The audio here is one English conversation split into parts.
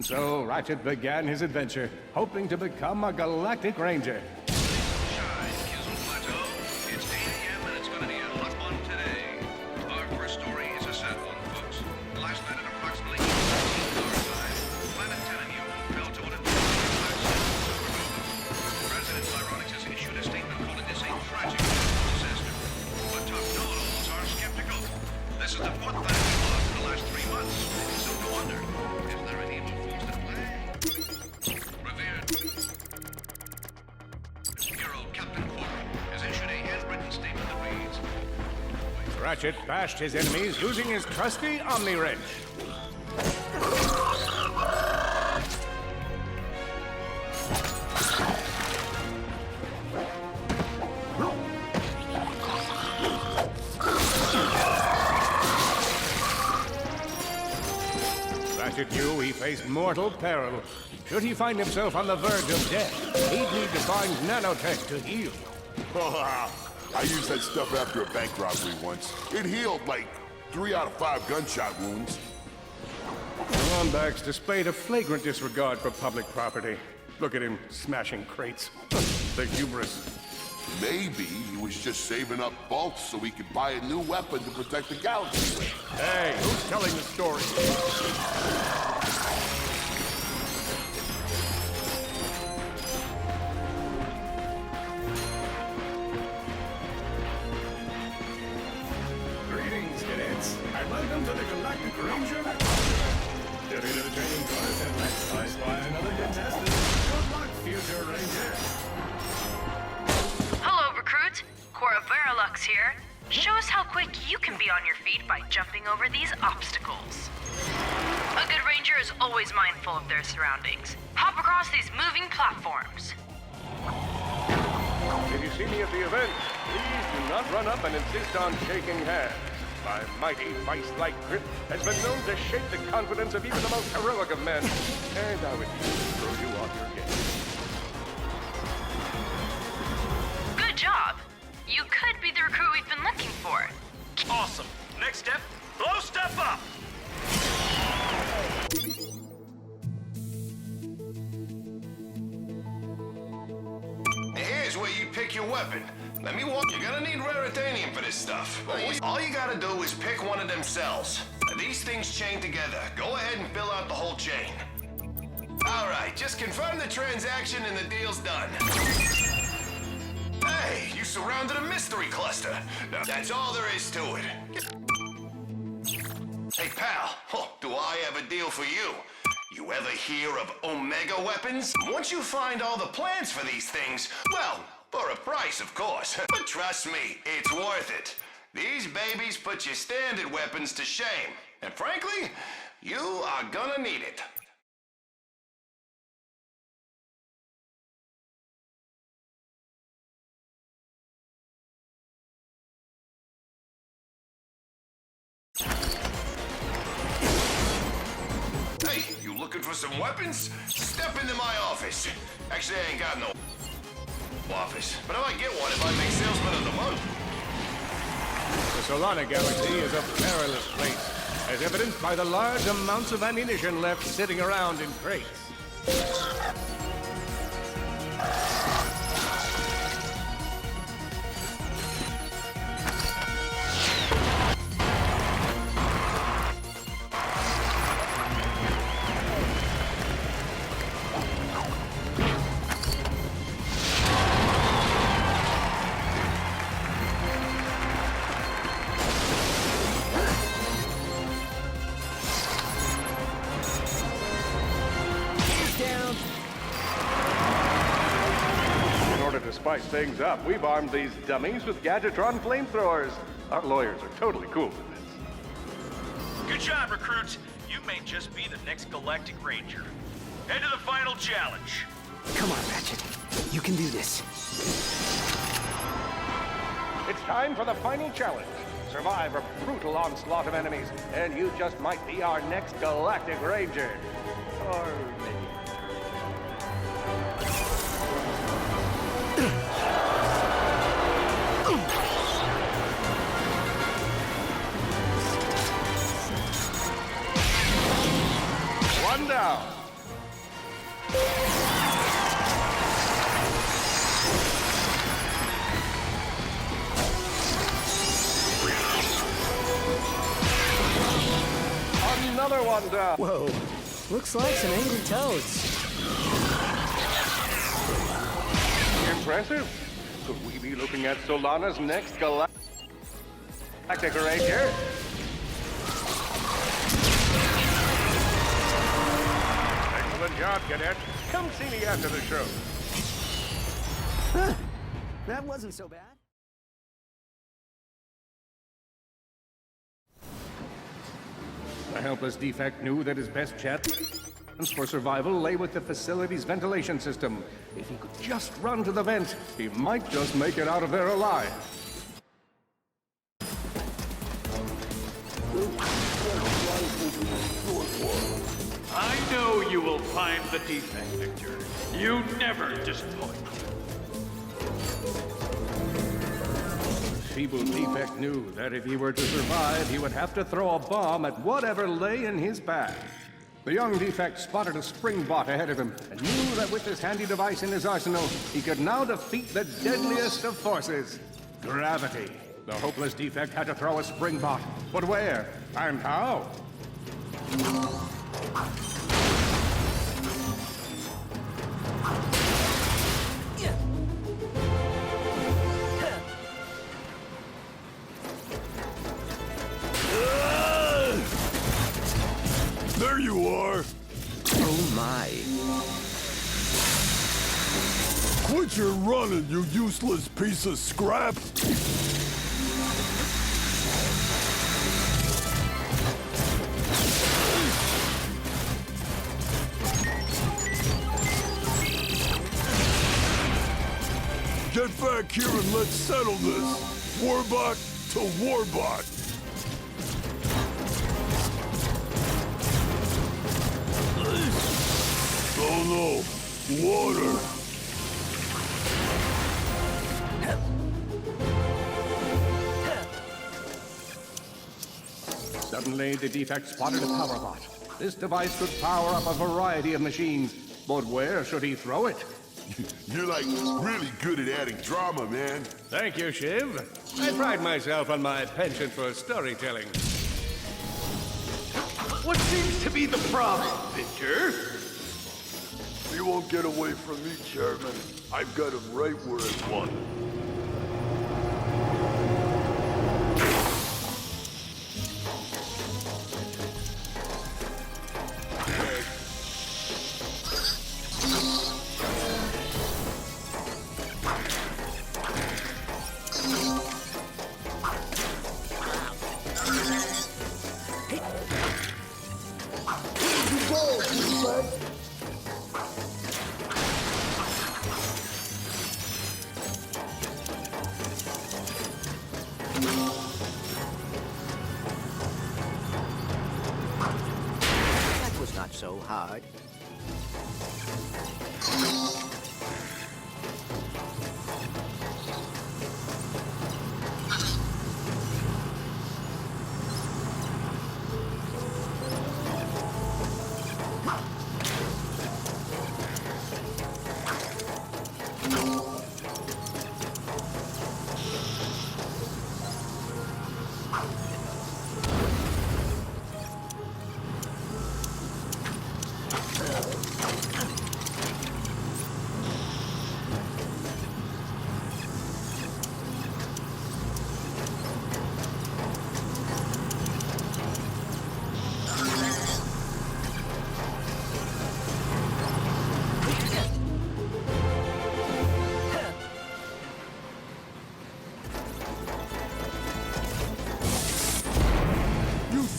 So Ratchet began his adventure, hoping to become a galactic ranger. It's 8 a.m. and it's going to be a hot one today. Our first story is a sad one, folks. Last night at approximately 18 hour time, Planet 10 and you fell to what appears to be a supernova. President Ironics has issued a statement calling this a tragic disaster. But top know-it-alls are skeptical. This is the fourth time we've lost in the last 3 months. So no wonder. Is there an evil force at play? Revered Hero Captain Quark has issued a handwritten statement that reads, Ratchet bashed his enemies using his trusty Omni Wrench. Ratchet knew he faced mortal peril. Should he find himself on the verge of death, he'd need to find nanotech to heal. I used that stuff after a bank robbery once. It healed like 3 out of 5 gunshot wounds. Lombax displayed a flagrant disregard for public property. Look at him smashing crates. The hubris. Maybe he was just saving up bolts so he could buy a new weapon to protect the galaxy with. Hey, who's telling the story? Greetings, cadets, and welcome to the Galactic Ranger. Step into the training course and let's spy another contestant. Good luck, future Ranger. Hello, recruits. Cora Verilux here. Show us how quick you can be on your feet by jumping over these obstacles. A good ranger is always mindful of their surroundings. Hop across these moving platforms. If you see me at the event, please do not run up and insist on shaking hands. My mighty vice-like grip has been known to shake the confidence of even the most heroic of men, and I would throw you off your game. Good job. You could be the recruit we've been looking for. Awesome. Next step, blow stuff up! here's where you pick your weapon. Let me walk. You're gonna need raritanium for this stuff. All you gotta do is pick one of them cells. These things chain together. Go ahead and fill out the whole chain. All right, just confirm the transaction and the deal's done. Hey, you surrounded a mystery cluster. Now, that's all there is to it. Hey, pal, do I have a deal for you? You ever hear of Omega weapons? Once you find all the plans for these things, well, for a price, of course. But trust me, it's worth it. These babies put your standard weapons to shame. And frankly, you are gonna need it. Hey, you looking for some weapons? Step into my office. Actually, I ain't got no office, but I might get one if I make Salesman of the Month. The Solana Galaxy is a perilous place, as evidenced by the large amounts of ammunition left sitting around in crates. To spice things up, we've armed these dummies with Gadgetron flamethrowers. Our lawyers are totally cool with this. Good job, recruits. You may just be the next Galactic Ranger. Head to the final challenge. Come on, Ratchet. You can do this. It's time for the final challenge. Survive a brutal onslaught of enemies, and you just might be our next Galactic Ranger. Or maybe. one down. Another one down. Whoa. Looks like some angry toads. Impressive. Could we be looking at Solana's next galactic ranger? Excellent job, cadet. Come see me after the show. Huh. That wasn't so bad. The helpless defect knew that his best chance for survival lay with the facility's ventilation system. If he could just run to the vent, he might just make it out of there alive. I know you will find the defect, Victor. You never disappoint. Feeble defect knew that if he were to survive, he would have to throw a bomb at whatever lay in his path. The young defect spotted a spring bot ahead of him and knew that with this handy device in his arsenal, he could now defeat the deadliest of forces, gravity. The hopeless defect had to throw a spring bot, but where and how? There you are! Oh my. Quit your running, you useless piece of scrap! Get back here and let's settle this! Warbot to Warbot! Oh no! Water! Suddenly, the defect spotted a power bot. This device could power up a variety of machines, but where should he throw it? You're like really good at adding drama, man. Thank you, Shiv. I pride myself on my penchant for storytelling. What seems to be the problem, Victor? You won't get away from me, Chairman. I've got him right where I want him. That was not so hard.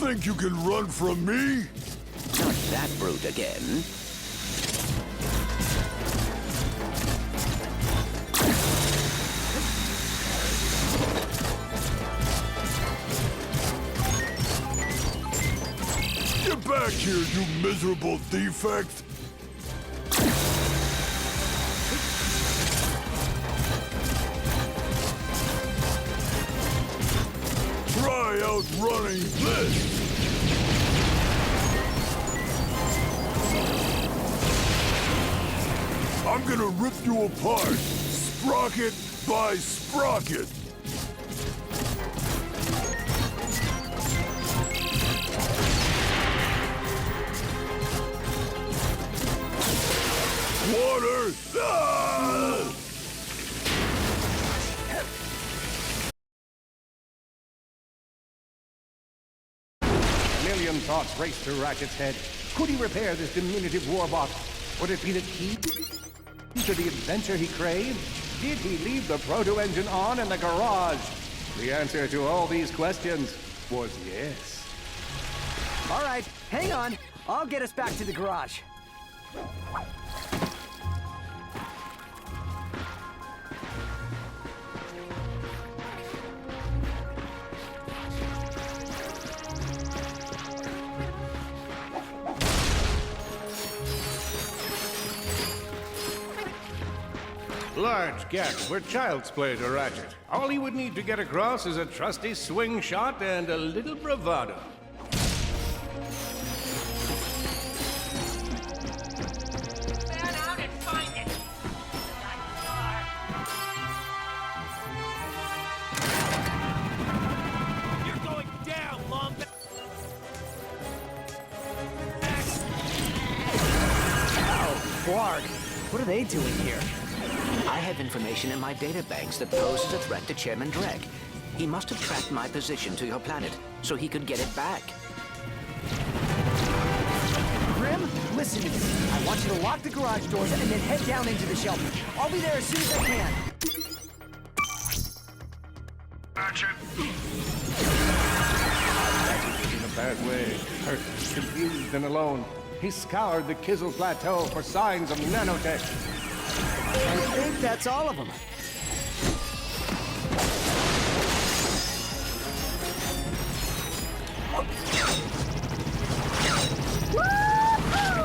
Think you can run from me? Not that brute again. Get back here, you miserable defect! Try outrunning this! I'm gonna rip you apart, sprocket by sprocket. Water! Ah! A million thoughts raced through Ratchet's head. Could he repair this diminutive warbot? Would it be the key to the adventure he craved? Did he leave the proto-engine on in the garage? The answer to all these questions was yes. All right, hang on. I'll get us back to the garage. Large gaps were child's play to Ratchet. All he would need to get across is a trusty swing shot and a little bravado. Fan out and find it. You're going down, Lombat. Blarg, what are they doing here? I have information in my databanks that poses a threat to Chairman Drek. He must have tracked my position to your planet so he could get it back. Grim, listen to me. I want you to lock the garage doors and then head down into the shelter. I'll be there as soon as I can. Ratchet. Ratchet was in a bad way. Hurt, confused, and alone. He scoured the Kizzle Plateau for signs of nanotech. I think that's all of them.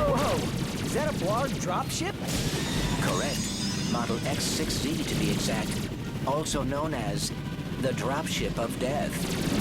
Whoa! Is that a Blarg dropship? Correct. Model X6Z to be exact. Also known as the Dropship of Death.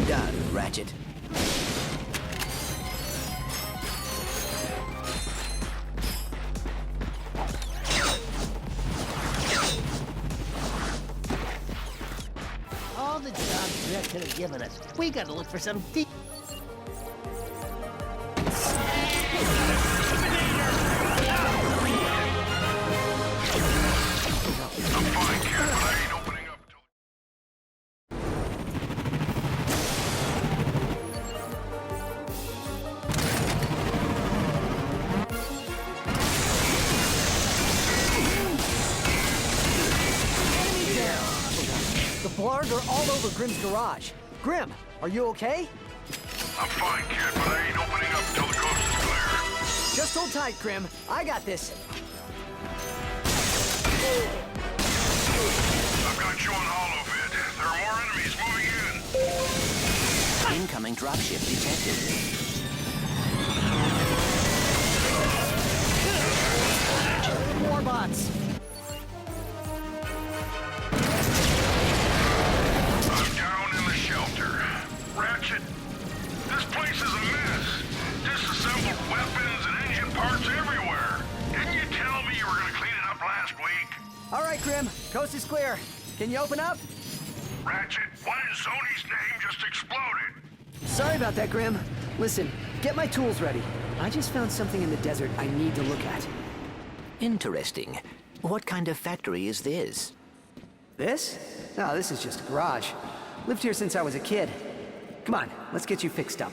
Done, Ratchet. All the jobs Drek could have given us. We gotta look for some deep. I'm fine, kid, but I ain't opening up till... The Blarg are all over Grim's garage. Grim, are you okay? I'm fine, kid, but I ain't opening up till the coast is clear. Just hold tight, Grim. I got this. I've got you on holovid. There are more enemies moving in. Incoming dropship detected. Warbots. I'm down in the shelter. Ratchet, this place is a mess. Disassembled weapons and engine parts everywhere. Didn't you tell me you were gonna clean it up last week? All right, Grim. Coast is clear. Can you open up? Ratchet, what in Sony's name just exploded? Sorry about that, Grim. Listen, get my tools ready. I just found something in the desert I need to look at. Interesting. What kind of factory is this? This? No, this is just a garage. Lived here since I was a kid. Come on, let's get you fixed up.